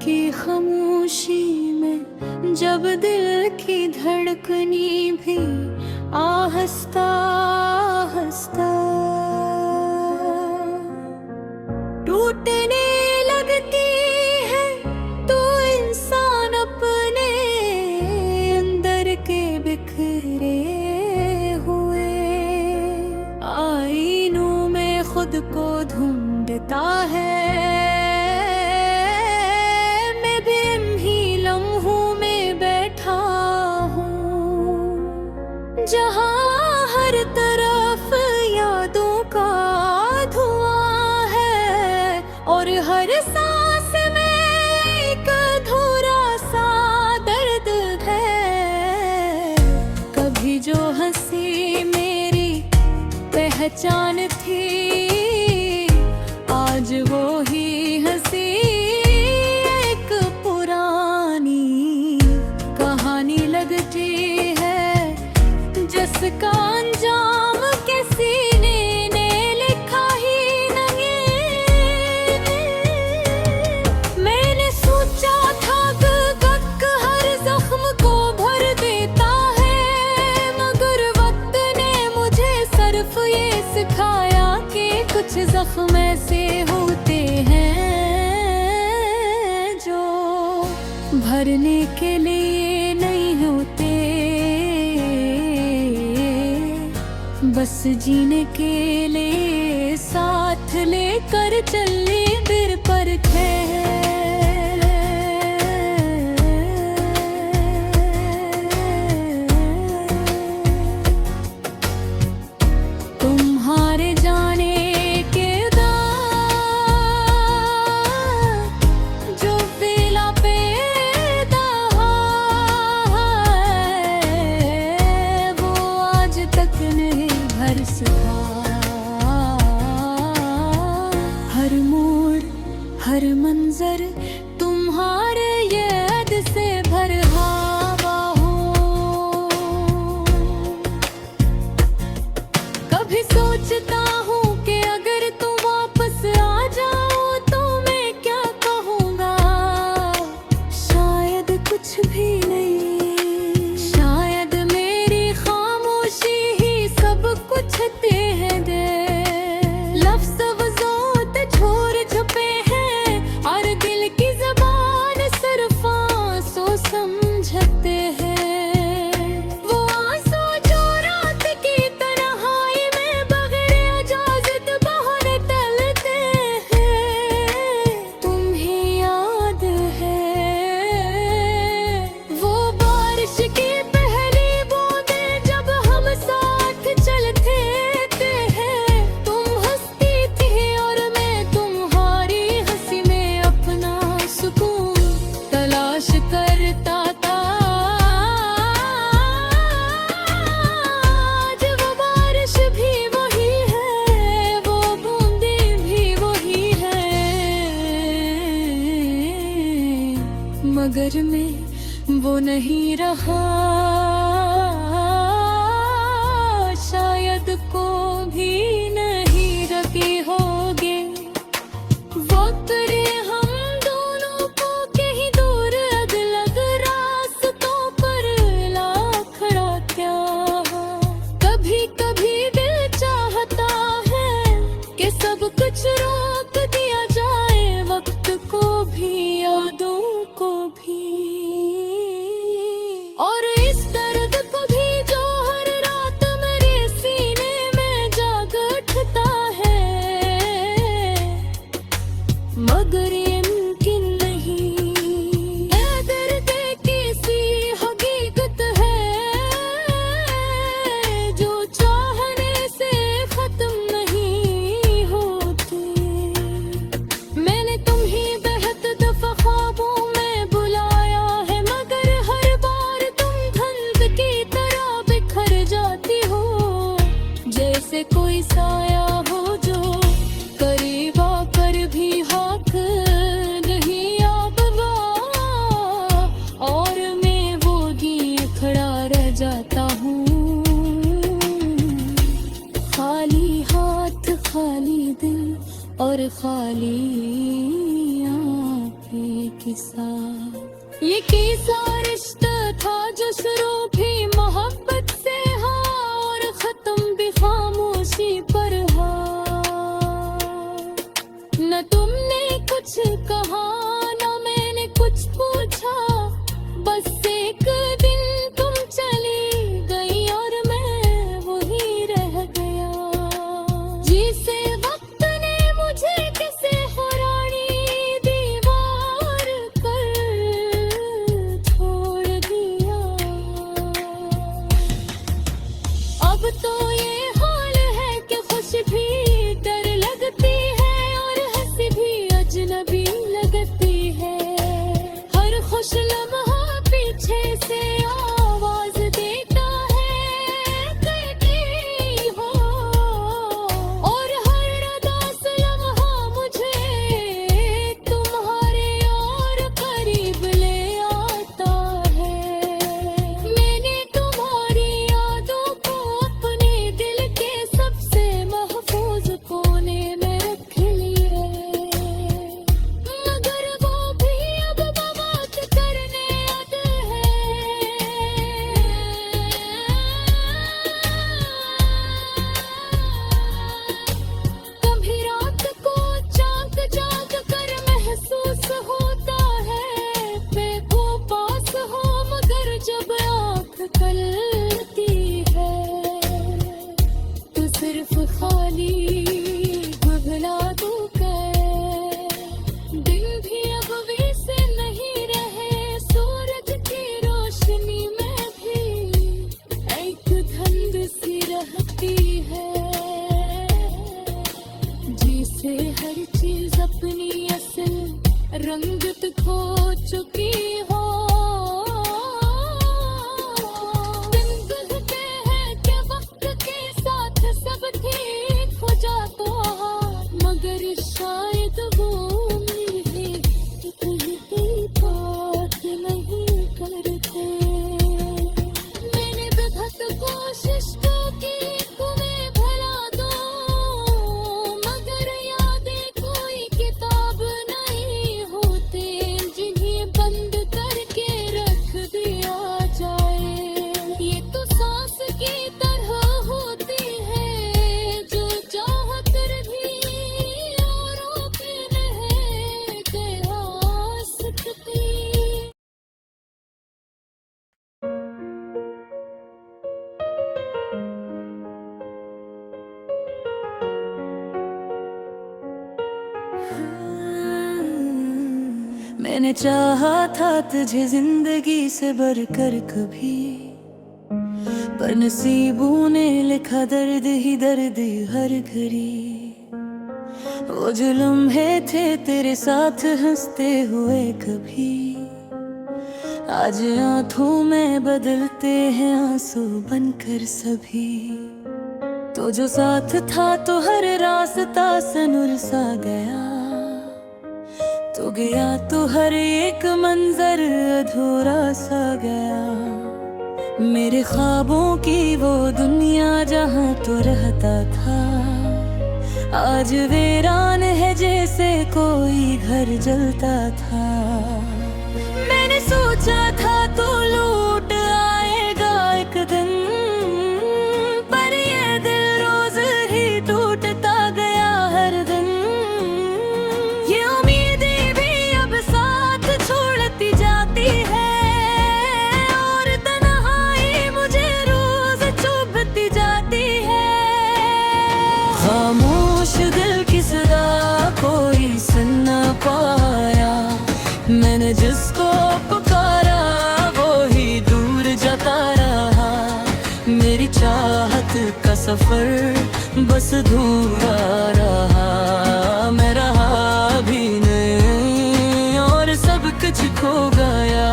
की खामोशी में जब दिल की धड़कनी भी आहिस्ता आहिस्ता टूटने लगती है, तो इंसान अपने अंदर के बिखरे हुए आईनों में खुद को ढूंढता है। मैं भी इन्हीं लम्हों में बैठा हूँ, जहाँ हर तरफ यादों का धुआं है और हर सांस में एक अधूरा सा दर्द है। कभी जो हंसी मेरी पहचान थी, आज वो ही हंसी एक पुरानी कहानी लगती है, जिसका अंजाम किसी ने लिखा ही नहीं। मैंने सोचा था कि वक्त हर जख्म को भर देता है, मगर वक्त ने मुझे सिर्फ ये सिखाया कि कुछ जख्म ऐसे होते हैं जो भरने के लिए नहीं होते, बस जीने के लिए साथ लेकर चलने फिर पर तुम्हारे जाने के बाद जो बेला पैदा है, वो आज तक नहीं भर सका। हर मोड़ हर मंजर तुम्हारे याद से भरा हो। कभी सोचता हूँ कि अगर तुम वापस आ जाओ तो मैं क्या कहूँगा, शायद कुछ भी नहीं, शायद मेरी खामोशी ही सब कुछ कह दे। लफ्ज़ वज़ोत छोर छुपे हैं और दिल की ज़बान सिर्फ आंसू समझते हैं। वो आंसू जो रात की तन्हाई में बगैर इजाज़त बाहर तलते हैं। तुम्हें याद है वो बारिश की पहली बूंदें जब हम साथ चलते थे। तुम हंसती थी और मैं तुम्हारी हंसी में अपना सुकून तलाश करता था। आज वो बारिश भी वही है, वो बूंदें भी वही है, मगर मैं वो नहीं रहा, शायद को भी नहीं रखी होगी। वक्त ने हम दोनों को कहीं दूर अलग रास्तों पर ला खड़ा किया। कभी कभी दिल चाहता है कि सब कुछ रोक दिया जाए, वक्त को भी यादों को भी और इस दर्द को भी जो हर रात मेरे सीने में जाग उठता है। मगर यकीन नहीं, ये दर्द किसी हकीकत है जो चाहने से खत्म नहीं होती। मैंने तुम्हें बेहद दफा ख्वाबों में बुलाया है, मगर हर बार तुम धंध की तरह बिखर जाती हो, जैसे कोई साया हो जो करीब आकर भी हाथ नहीं आबवा, और मैं वो ही खड़ा रह जाता हूँ, खाली हाथ खाली दिल और खाली आँखें। के साथ। ये कैसा रिश्ता था जो शुरू भी मोहब्बत से हा और खत्म भी खामोशी पर हा। न तुमने कुछ कहा न मैंने कुछ पूछा, बस एक दिन तुम चली गई और मैं वही रह गया। जिसे वक्त ने मुझे किसे पुरानी दीवार कर छोड़ दिया। अब तो ये हाल है कि खुश भी डर लगती है और हंसी भी अजनबी लगती है। हर खुश लम्हा पीछे से आवाज देता है कहती हो, और हर उदास लम्हा मुझे तुम्हारे और करीब ले आता है। मैंने तुम्हारी यादों को अपने दिल के सबसे महफूज कोने में रख लिया है, मगर वो भी अब बात करने आते हैं। कभी रात को चाक जाग कर महसूस होता है बेखो पास हो, मगर जब आँख खुलती है तो सिर्फ खाली घुघला तू कर। दिन भी अब वैसे नहीं रहे, सूरज की रोशनी में भी एक धुंध सी रहती है। जिसे हर चीज अपनी असल रंगत खो चुकी हो। दिन गुजरते हैं कि वक्त के साथ सब ठीक हो जाता, मगर शायद वो मेरे कहती बात नहीं करते। मैंने बेखत कोशिश तो की तुम्हें भला दो, मगर यादें कोई किताब नहीं होते जिन्हें बंद करके रख दिया जाए। ये तो सांस की तरह होती है जो चाह कर भी औरों पे नहीं कह सकती। मैंने चाहा था तुझे जिंदगी से बढ़कर कभी, पर नसीबों ने लिखा दर्द ही दर्द हर घड़ी। वो जो लम्हे थे तेरे साथ हंसते हुए कभी, आज आंखों में बदलते हैं आंसू बनकर सभी। तो जो साथ था तो हर रास्ता सनुर सा गया, तो गया तो हर एक मंजर अधूरा सा गया। मेरे ख्वाबों की वो दुनिया जहाँ तो रहता था, आज वीरान है जैसे कोई घर जलता था। मैंने सोचा था तो लूट आएगा एक दिन, पर ये दिल रोज ही टूटता गया हर दिन। ये उम्मीदें भी अब साथ छोड़ती जाती है, और तन्हाई मुझे रोज चुभती जाती है। खामोश दिल की सदा कोई सुन न पाया, मैंने जिसको पुकारा वो ही दूर जाता रहा। मेरी चाहत का सफर बस अधूरा रहा, मैं रहा भी नहीं और सब कुछ खो गया।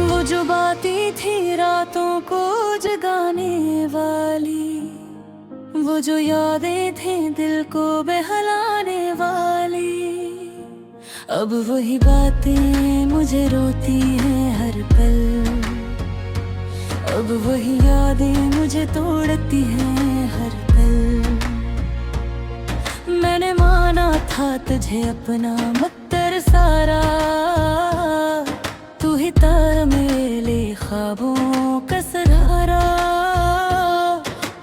वो जो बातें थी रातों को जगाने वाली, वो जो यादें थी दिल को बहलाने वाली, अब वही बातें मुझे रोती हैं हर पल। अब वही यादें मुझे तोड़ती हैं हर पल। मैंने माना था तुझे अपना मत्तर सारा, तू ही तारा मेरे ख्वाबों का सहारा।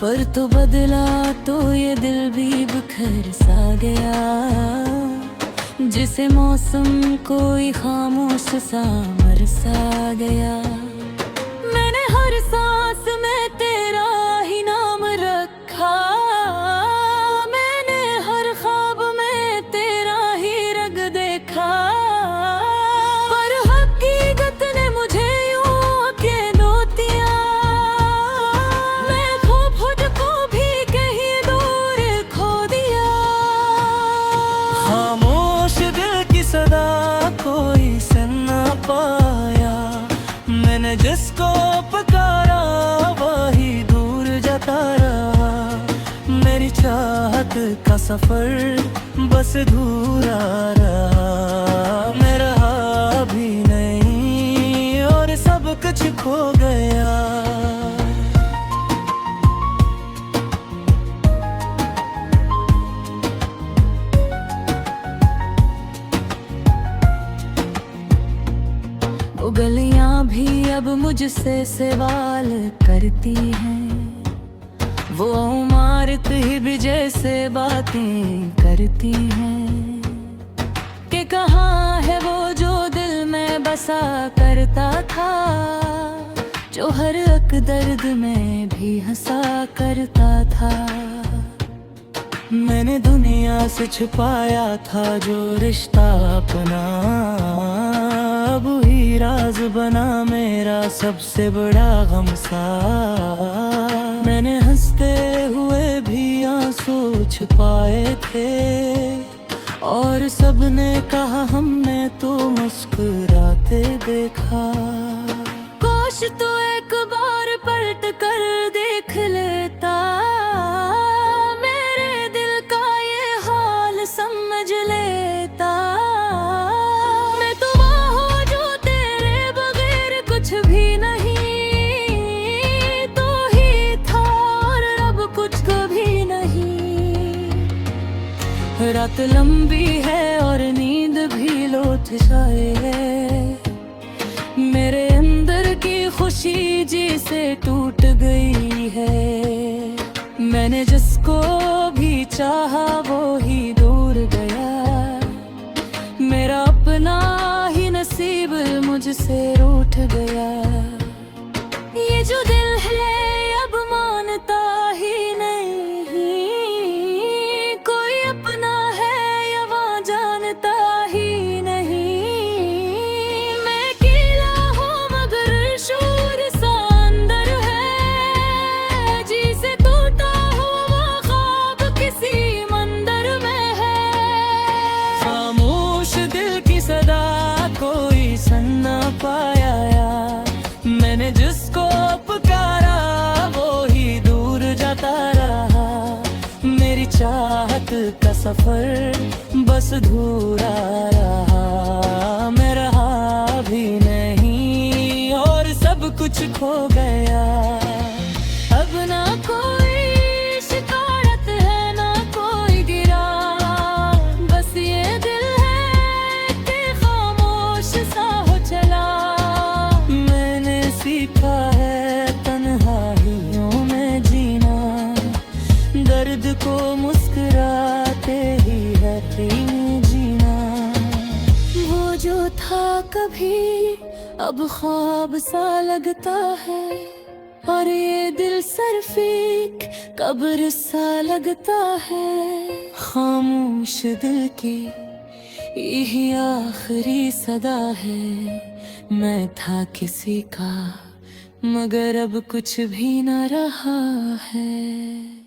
पर तो बदला तो ये दिल भी बिखर सा गया, जिसे मौसम कोई खामोश सा मर सा गया। मैंने हर सांस में तेरा ही नाम रखा, मैंने हर ख्वाब में तेरा ही रंग देखा। पर हकीकत ने मुझे यूं अकेलो दिया, मैं खुद को भी कहीं दूर खो दिया। खामोश दिल की सदा कोई सुन ना पाया, मैंने जिसको पुकारा वही दूर जाता रहा। मेरी चाहत का सफर बस अधूरा रहा, मैं रहा भी नहीं और सब कुछ खो गया। वो गलियां भी अब मुझसे सवाल करती हैं, वो इमारत ही भी जैसे बातें करती हैं कि कहाँ है वो जो दिल में बसा करता था, जो हर एक दर्द में भी हंसा करता था। मैंने दुनिया से छुपाया था जो रिश्ता अपना, अब ही राज बना मेरा सबसे बड़ा गम सा। मैंने हंसते हुए भी आंसू छुपाए थे, और सबने कहा हमने तो मुस्कुराते देखा। काश तो एक बार पलट कर देख लेता, मेरे दिल का ये हाल समझ लेता। मैं तो हूँ जो तेरे बगैर कुछ भी नहीं, तो ही था और अब कुछ कभी नहीं। रात लंबी है और नींद भी लौट जाए है, मेरे अंदर की खुशी जी से टूट गई है। मैंने जिसको भी चाहा वो ही दूर गया, मेरा अपना ही नसीब मुझसे रूठ गया। ये जो दिल है अब मानता ही नहीं, कोई अपना है या वहाँ जानता ही नहीं। मैं अकेला हूँ मगर शोर सा अंदर है, जिसे टूटा हुआ ख्वाब किसी मंदिर में है। खामोश दिल की सदा कोई सुन ना पाया, मैंने जिसको पुकारा वो ही दूर जाता रहा। मेरी चाहत का सफर बस अधूरा रहा, मैं रहा भी नहीं और सब कुछ खो गया। अब ना कोई शिकायत है ना कोई गिरा, बस ये दिल है कि खामोश सा हो चला। मैंने सीखा है तन्हाइयों में जीना, दर्द को मुस्कुराते ही हंसी में जीना। वो जो था कभी अब ख्वाब सा लगता है, और ये दिल सरफीक कब्र सा लगता है। खामोश दिल की यही आखिरी सदा है, मैं था किसी का मगर अब कुछ भी न रहा है।